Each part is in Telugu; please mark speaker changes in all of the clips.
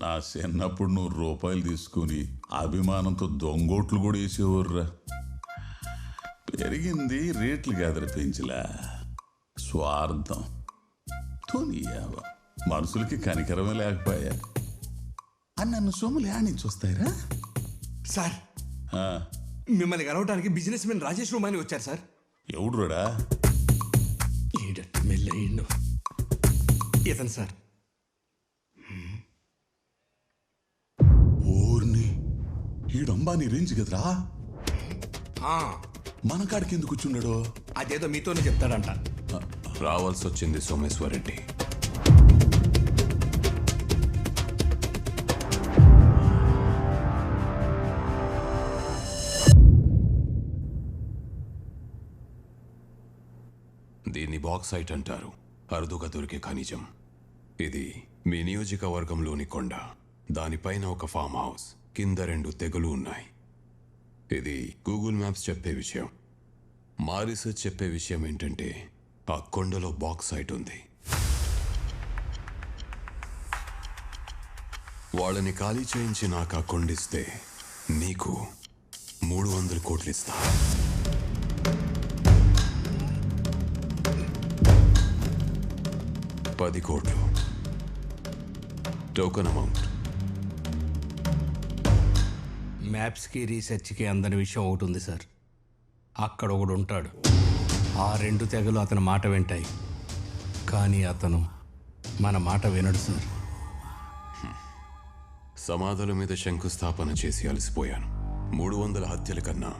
Speaker 1: నా చిన్నప్పుడు ₹100 తీసుకుని అభిమానంతో దొంగోట్లు కూడా వేసేవర్రా. పెరిగింది రేట్లు కాదర పెంచలా, స్వార్థం తోనియావ. మనుషులకి కనికరమే లేకపోయా అని నన్ను సొమ్ములు యాడ్నుంచి వస్తాయిరా.
Speaker 2: సార్ మిమ్మల్ని కలవడానికి బిజినెస్ మెన్ రాజేష్ రూమాని వచ్చారు సార్.
Speaker 1: ఎవడురా?
Speaker 2: ఇతను సార్.
Speaker 1: ఓర్ని ఈడంబాని రేంజ్ కదరా. మన కాడికి ఎందుకు కూర్చున్నాడో
Speaker 2: అదేదో మీతోనే చెప్తాడంట.
Speaker 3: రావాల్సి వచ్చింది సోమేశ్వరరెడ్డి. దీన్ని బాక్సైట్ అంటారు, అరుదుగా దొరికే ఖనిజం. ఇది మీ నియోజకవర్గంలోని కొండ, దానిపైన ఒక ఫామ్ హౌస్, కింద 2 తెగలు ఉన్నాయి. ఇది గూగుల్ మ్యాప్స్ చెప్పే విషయం. మా రీసెర్చ్ చెప్పే విషయం ఏంటంటే ఆ కొండలో బాక్సైట్ ఉంది. వాళ్ళని ఖాళీ చేయించి నాకు ఆ కొండిస్తే నీకు 300 కోట్లు ఇస్తా. $10 కోట్లు టోకన్ అమౌంట్.
Speaker 2: మ్యాప్స్కి రీసెర్చ్కి అందని విషయం ఒకటి ఉంది సార్. అక్కడ ఒకడు ఉంటాడు, ఆ 2 తెగలు అతని మాట వింటాయి, కానీ అతను మన మాట వినడు సార్.
Speaker 3: సమాధుల మీద శంకుస్థాపన చేసి అలసిపోయాను. 300 హత్యల కన్నా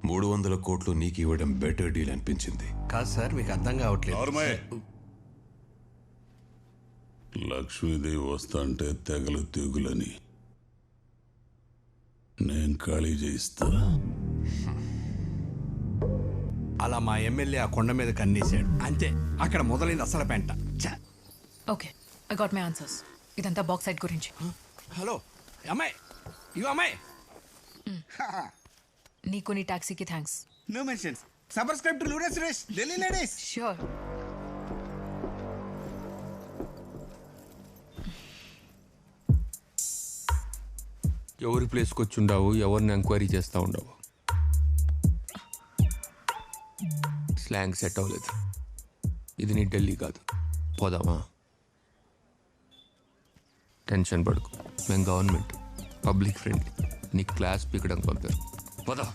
Speaker 3: 300 కోట్లు నీకు ఇవ్వడం బెటర్ డీల్ అనిపించింది.
Speaker 2: కాదు సార్, మీకు అర్థం కావట్లేదు.
Speaker 1: లక్ష్మీదేవి వస్తాంటే తెగలు తెగులని నేను ఖాళీ చేయిస్తా.
Speaker 2: అలా మా ఎమ్మెల్యే ఆ కొండ మీద కన్నేశాడు, అంతే. అక్కడ మొదలైంది అసలు పెంట.
Speaker 4: Okay, I got my answers. ఇదంతా బాక్సైట్ గురించి.
Speaker 2: హలో అమ్మాయి, ఇవి అమ్మాయి.
Speaker 4: నీకు నీ టాక్సీకి thanks.
Speaker 5: No mentions. Subscribe to లూడస్ రేష్ ఢిల్లీ లేడీస్.
Speaker 4: ష్యూర్.
Speaker 6: ఎవరి ప్లేస్కి వచ్చి ఉండవు, ఎవరిని ఎంక్వైరీ చేస్తూ ఉండవు. స్లాంగ్ సెట్ అవ్వలేదు. ఇది నీ ఢిల్లీ కాదు, పోదామా? టెన్షన్ పడుకు, మేము గవర్నమెంట్, పబ్లిక్ ఫ్రెండ్లీ. నీ క్లాస్ పీకడానికి పంపారు, పోదా.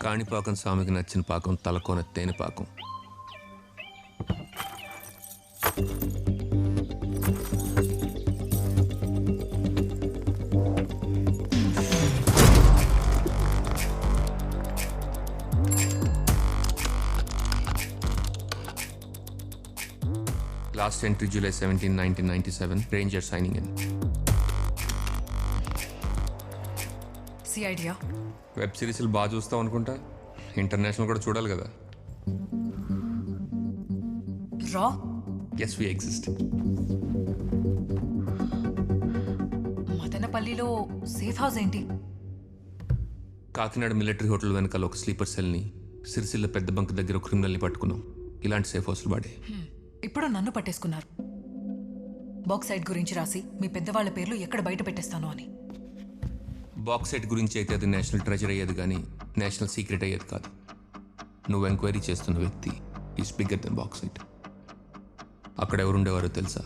Speaker 6: కాణిపాకం స్వామికి నచ్చిన పాకం తలకోన తేనె పాకం. Last entry July 17, 1997. Ranger signing in.
Speaker 4: See idea?
Speaker 6: Web సిరీస్లు బాగా చూస్తాం అనుకుంటా, ఇంటర్నేషనల్ కూడా చూడాలి కదా.
Speaker 4: రా.
Speaker 6: ఎస్, వి ఎగ్జిస్ట్.
Speaker 4: మదనపల్లిలో సేఫ్ హౌస్ ఏంటి?
Speaker 6: కాకినాడ మిలిటరీ హోటల్ వెనకాల ఒక స్లీపర్ సెల్ని, సిరిసిల్ల పెద్ద బంక్ దగ్గర ఒక క్రిమినల్ని పట్టుకున్నాం. ఇలాంటి సేఫ్ హౌస్లు వాడే.
Speaker 4: ఇప్పుడు నన్ను పట్టేసుకున్నారు. బాక్సైట్ గురించి రాసి మీ పెద్దవాళ్ళ పేర్లు ఎక్కడ బయట పెట్టేస్తాను అని.
Speaker 6: బాక్సైట్ గురించి అయితే అది నేషనల్ ట్రెజర్ అయ్యేది కానీ నేషనల్ సీక్రెట్ అయ్యేది కాదు. నువ్వు ఎంక్వైరీ చేస్తున్న వ్యక్తి ఈజ్ బిగ్గర్ దెన్ బాక్సైట్. అక్కడ ఎవరుండేవారో తెలుసా?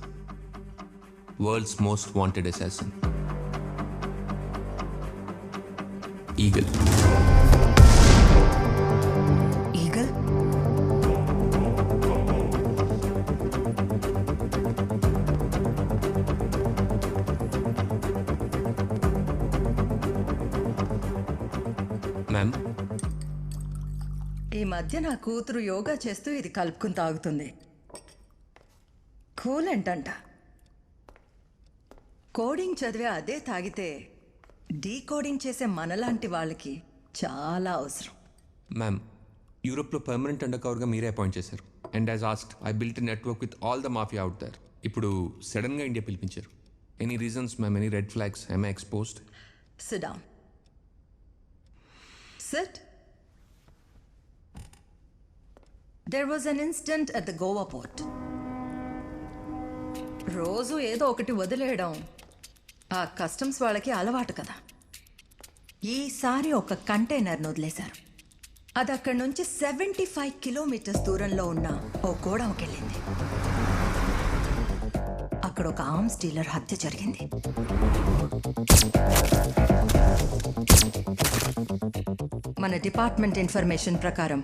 Speaker 6: World's most wanted assassin, eagle.
Speaker 4: Eagle?
Speaker 6: Ma'am,
Speaker 7: ఈ మధ్య నా కూతురు యోగా చేస్తూ ఇది కలుపుకుని తాగుతుంది. కూలెంట్ అంట. కోడింగ్ చదివే అదే తాగితే డీకోడింగ్ చేసే మనలాంటి వాళ్ళకి చాలా అవసరం.
Speaker 6: మ్యామ్, యూరోప్లో పర్మనెంట్ అండర్ కవర్గా మీరే అపాయింట్ చేశారు. And as asked I built network with all the mafia out there. ఇప్పుడు సడన్గా ఇండియా పిలిపించారు. Any reasons ma'am? Any red flags? I exposed?
Speaker 7: Sit down. Sit. There was an incident at the Goa port. రోజు ఏదో ఒకటి వదిలేయడం ఆ కస్టమ్స్ వాళ్ళకి అలవాటు కదా. ఈసారి ఒక కంటైనర్ను వదిలేశారు. అది అక్కడి నుంచి 75 కిలోమీటర్స్ దూరంలో ఉన్న ఓ గోడౌన్కి వెళ్ళింది. అక్కడ ఒక ఆర్మ్స్ డీలర్ హత్య జరిగింది. మన డిపార్ట్మెంట్ ఇన్ఫర్మేషన్ ప్రకారం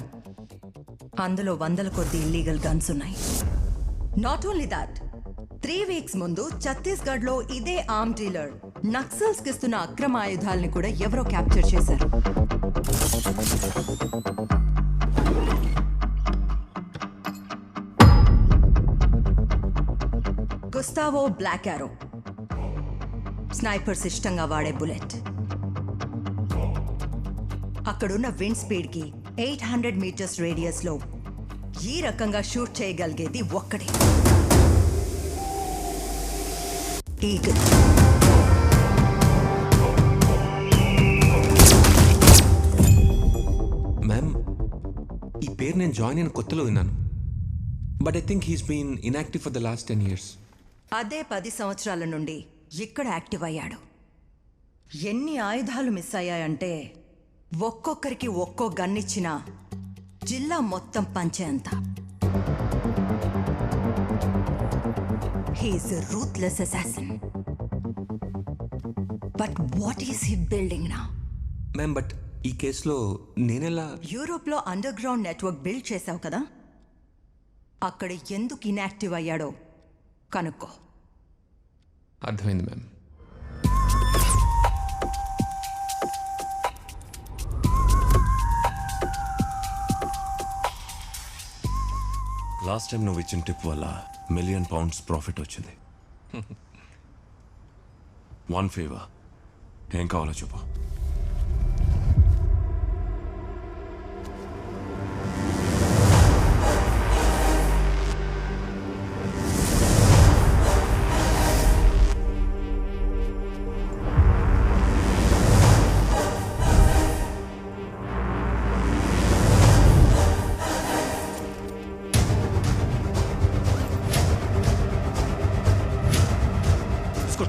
Speaker 7: అందులో 100 కొద్ది ఇల్లీగల్ గన్స్ ఉన్నాయి. నాట్ ఓన్లీ దాట్, 3 వీక్స్ ముందు ఛత్తీస్గఢ్లో ఇదే ఆర్మ్ డీలర్ నక్సల్స్కి ఇస్తున్న అక్రమ ఆయుధాలని కూడా ఎవరో క్యాప్చర్ చేశారు. గుస్తావో బ్లాక్ యారో, స్నైపర్స్ ఇష్టంగా వాడే బుల్లెట్. అక్కడున్న విండ్ స్పీడ్కి 800 మీటర్స్ రేడియస్లో ఈ రకంగా షూట్ చేయగలిగేది ఒక్కడే, ఈగల్.
Speaker 6: మ్యామ్, ఈ పేరు నేను జాయిన్ అయిన కొత్తలో విన్నాను. But I think he's been inactive for the last 10 years.
Speaker 7: అదే 10 సంవత్సరాల నుండి ఇక్కడ యాక్టివ్ అయ్యాడు. ఎన్ని ఆయుధాలు మిస్ అయ్యాయంటే ఒక్కొక్కరికి ఒక్కో గన్నిచ్చిన జిల్లా మొత్తం పంచేంత. He is a ruthless assassin. But what is he building now?
Speaker 6: Ma'am, but ఈ కేసులో నేనెలా?
Speaker 7: యూరోప్లో అండర్ గ్రౌండ్ నెట్వర్క్ బిల్డ్ చేశావు కదా, అక్కడ ఎందుకు ఇన్యాక్టివ్ అయ్యాడో కనుక్కో.
Speaker 6: అర్థమైంది మ్యామ్.
Speaker 3: లాస్ట్ టైం నువ్వు ఇచ్చిన టిప్ వల్ల £1 million ప్రాఫిట్ వచ్చింది. 1 ఫేవర్, ఏం కావాలో చెప్పు.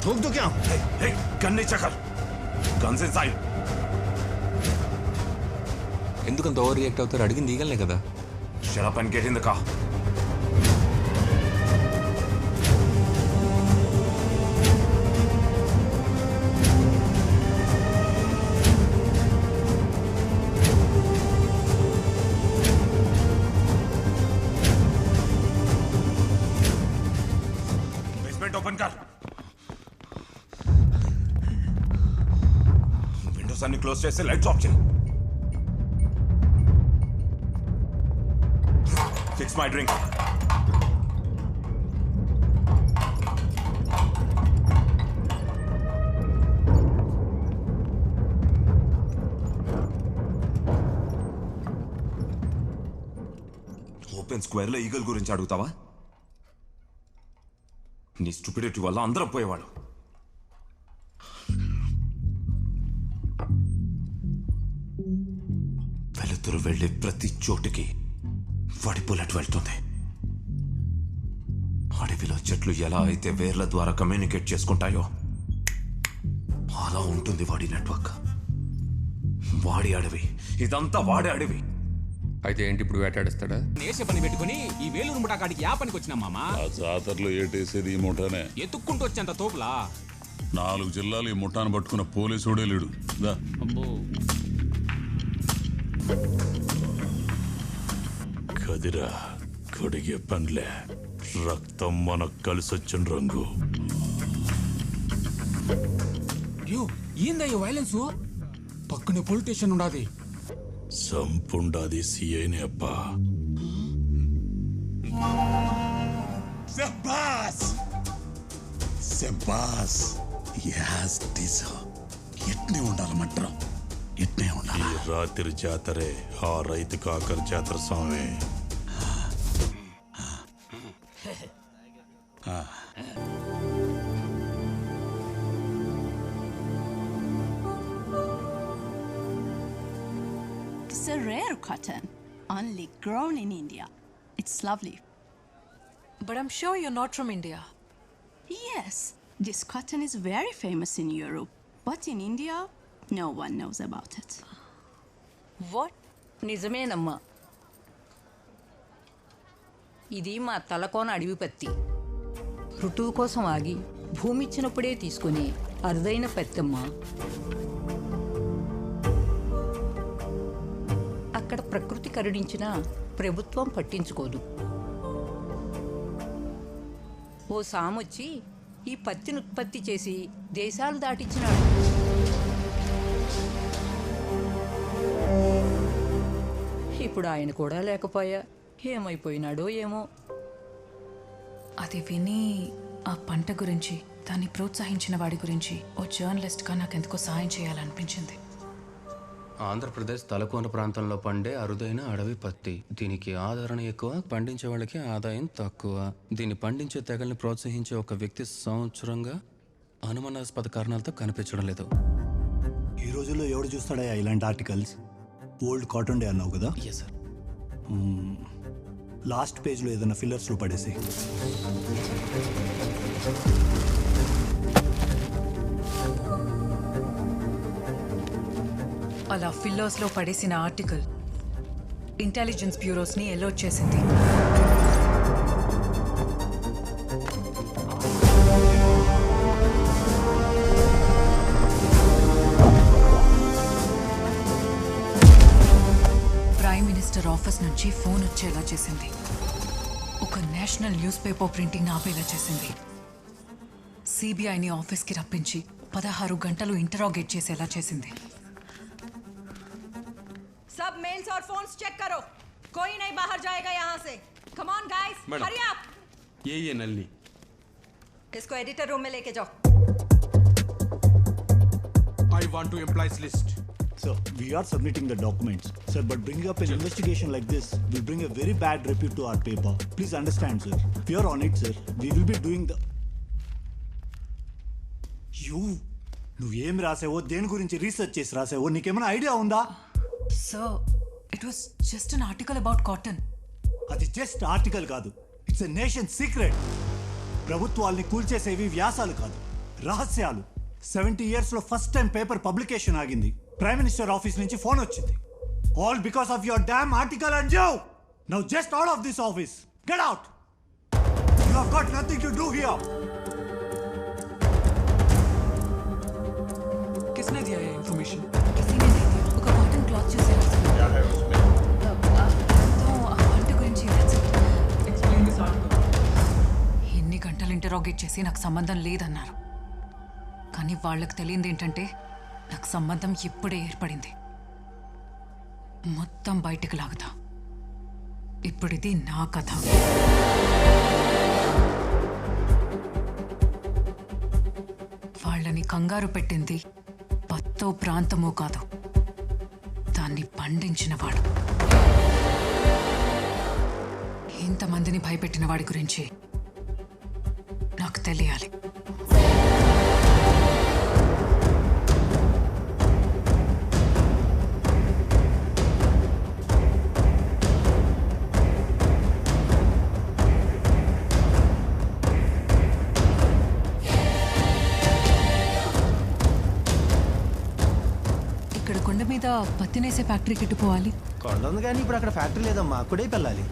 Speaker 5: ठोक दो क्या?
Speaker 3: गन नहीं चकर, गन्स इनसाइड.
Speaker 6: ఎందుకంత ఓవర్ రియాక్ట్ అవుతారు? అడిగింది ఈగలనే కదా.
Speaker 3: Shut up and get in the car. Basement open कर. विंडोज అన్ని క్లోజ్ చేసి లైట్స్ ఆఫ్ చేయి. Fix my drink. Open square లో ఈగల్ గురించి అడుగుతావా? నీ స్టూపిడిటీ వల్ల అందరం పోయేవాడు. వెలుతురు వెళ్ళే ప్రతి చోటుకి వాడి బుల్లెట్ వెళ్తుంది. అడవిలో చెట్లు ఎలా అయితే వేర్ల ద్వారా కమ్యూనికేట్ చేసుకుంటాయో అలా ఉంటుంది వాడి నెట్వర్క్. వాడి అడవి, ఇదంతా వాడి అడవి.
Speaker 6: అయితే ఏంటి ఇప్పుడు వేటాడేస్తాడా?
Speaker 8: నేసే పని పెట్టుకుని ఈ వేలూరు ముఠా కాడికి యా పనికి వచ్చినా మామా?
Speaker 1: ఆ జాతరలో ఏటేసేది ఈ ముఠానే.
Speaker 8: ఎత్తుక్కుంటూ వచ్చేంత తోపులా
Speaker 1: 4 జిల్లాలు ఈ ముఠాను పట్టుకున్న పోలీసుడే లేడు. దా.
Speaker 8: అబ్బో.
Speaker 9: కదిరా కడిగే పనిలే, రక్తం మనకు కలిసొచ్చిన రంగు.
Speaker 8: అయ్యో ఏందయ్యో వైలెన్స్? పక్కనే పోలీస్ స్టేషన్ ఉండాది.
Speaker 9: సంపుండాది సిఐనే అబ్బా.
Speaker 5: శబాస్ శబాస్. యాస్ దిశ ఎట్నే ఉండాలమంటారు, ఎట్నే
Speaker 9: ఈ
Speaker 5: ఉండాలి.
Speaker 9: రాత్రి జాతరే ఆ రైతు కాకర జాతర స్వామి.
Speaker 10: It's a rare cotton, only grown in India. It's lovely.
Speaker 4: But I'm sure you're not from India.
Speaker 10: Yes, this cotton is very famous in Europe, but in India, no one knows about it.
Speaker 11: What? నిజమేనమ్మా. ఇది మా తలకోన అడవి పత్తి. ఋతువు కోసం ఆగి భూమి ఇచ్చినప్పుడే తీసుకుని అరుదైన పత్తమ్మ. అక్కడ ప్రకృతి కరుణించినా ప్రభుత్వం పట్టించుకోదు. ఓ సామొచ్చి ఈ పత్తిని ఉత్పత్తి చేసి దేశాలు దాటించినాడు. ఇప్పుడు ఆయన కూడా లేకపోయా, ఏమైపోయినాడో ఏమో.
Speaker 4: అది విని ఆ పంట గురించి, దాన్ని ప్రోత్సహించిన వాడి గురించి ఓ జర్నలిస్ట్గా నాకెందుకో సాయం చేయాలనిపించింది.
Speaker 2: ఆంధ్రప్రదేశ్ తలకోన ప్రాంతంలో పండే అరుదైన అడవి పత్తి. దీనికి ఆదరణ ఎక్కువ, పండించే వాళ్ళకి ఆదాయం తక్కువ. దీన్ని పండించే తెగల్ని ప్రోత్సహించే ఒక వ్యక్తి సంవత్సరంగా అనుమానాస్పద కారణాలతో కనిపించడం లేదు.
Speaker 12: ఈ రోజుల్లో ఎవడు చూస్తాడా ఇలాంటి ఆర్టికల్స్? ఓల్డ్ కాటన్ డే అన్నావు కదా?
Speaker 2: Yes sir.
Speaker 12: లాస్ట్ పేజ్లో ఏదైనా ఫిల్లర్స్లో పడేసి.
Speaker 4: అలా ఫిల్లర్స్లో పడేసిన ఆర్టికల్ ఇంటెలిజెన్స్ బ్యూరోస్ని అలర్ట్ చేసింది. ప్రైమ్ మినిస్టర్ ఆఫీస్ నుంచి ఫోన్ వచ్చేలా చేసింది. ఒక నేషనల్ న్యూస్ పేపర్ ప్రింటింగ్ ఆపేలా చేసింది. సిబిఐని ఆఫీస్కి రప్పించి 16 గంటలు ఇంటరాగేట్ చేసేలా చేసింది.
Speaker 7: सब मेल्स और फोन्स चेक करो, कोई नहीं बाहर जाएगा यहाँ से. Come on guys, hurry up.
Speaker 2: ये नल्ली.
Speaker 7: इसको एडिटर रूम में लेके जाओ.
Speaker 8: I want to employees list.
Speaker 12: Sir, we are submitting the documents. Sir, but bringing up an investigation like this will bring a very bad repute to our paper. Please understand, sir. We are on it, sir. We will be doing the... నువ్వేం రాసావో, దేని గురించి రీసెర్చ్ చేసి రాసావో నీకేమైనా ఐడియా ఉందా?
Speaker 4: Sir, it was just an article about cotton.
Speaker 12: అది జస్ట్ ఆర్టికల్ కాదు, ఇట్స్ ఎ నేషన్ సీక్రెట్. ప్రభుత్వాల్ని కూల్చేసేవి వ్యాసాలు కాదు, రహస్యాలు. 70 years లో ఫస్ట్ టైం పేపర్ పబ్లికేషన్ ఆగింది. ప్రైమ్ మినిస్టర్ ఆఫీస్ నుంచి ఫోన్ వచ్చింది. All because of your damn article and you. Now just out of this office. Get out. You have got nothing to do here.
Speaker 8: किसने दिया ये इन्फॉर्मेशन?
Speaker 4: किसी ने नहीं दिया. ఒక కాటన్ క్లాత్ చూసారా?
Speaker 1: क्या है उसमें?
Speaker 4: ఆ పంట గురించి
Speaker 8: Explain this article.
Speaker 4: ఎన్ని గంటలు ఇంటరాగేట్ చేసి నాకు సంబంధం లేదన్నారు. కానీ వాళ్ళకి తెలియంది ఏంటంటే నాకు సంబంధం ఇప్పుడే ఏర్పడింది. మొత్తం బయటకు లాగుతా. ఇప్పుడు ఇది నా కథ. వాళ్ళని కంగారు పెట్టింది పత్తో ప్రాంతమో కాదు, దాన్ని పండించిన వాడు. ఇంతమందిని భయపెట్టిన వాడి గురించి నాకు తెలియాలి. ఇక్కడ కొండ మీద పత్తినేసే ఫ్యాక్టరీకి ఎట్టుకోవాలి.
Speaker 5: కొండ ఉంది కానీ ఇప్పుడు అక్కడ ఫ్యాక్టరీ లేదమ్మా, అక్కడే వెళ్ళాలి.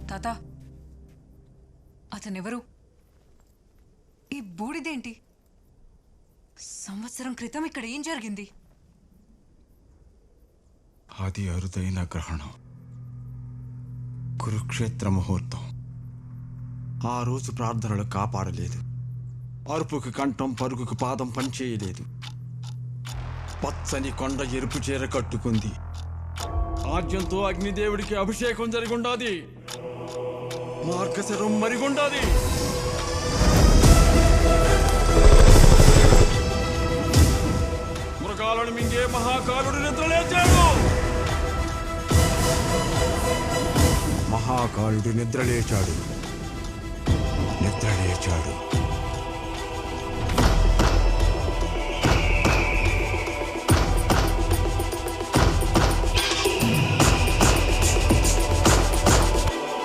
Speaker 4: తాత, అతనెవరు? ఈ బూడిదేంటి? సంవత్సరం క్రితం ఇక్కడ ఏం జరిగింది?
Speaker 5: అది అరుదైన గ్రహణం, కురుక్షేత్ర ముహూర్తం. ఆ రోజు ప్రార్థనలు కాపాడలేదు, అరుపుకు కంఠం పరుగుకు పాదం పనిచేయలేదు. పచ్చని కొండ ఎరుపు చీర కట్టుకుంది, ఆజ్యంతో అగ్నిదేవుడికి అభిషేకం జరిగుండాది, మార్గశరం మరిగుండాది. మృగాలను మింగే మహాకాలుడు నిద్రలేచాడు. మహాకాలుడు నిద్రలేచాడు.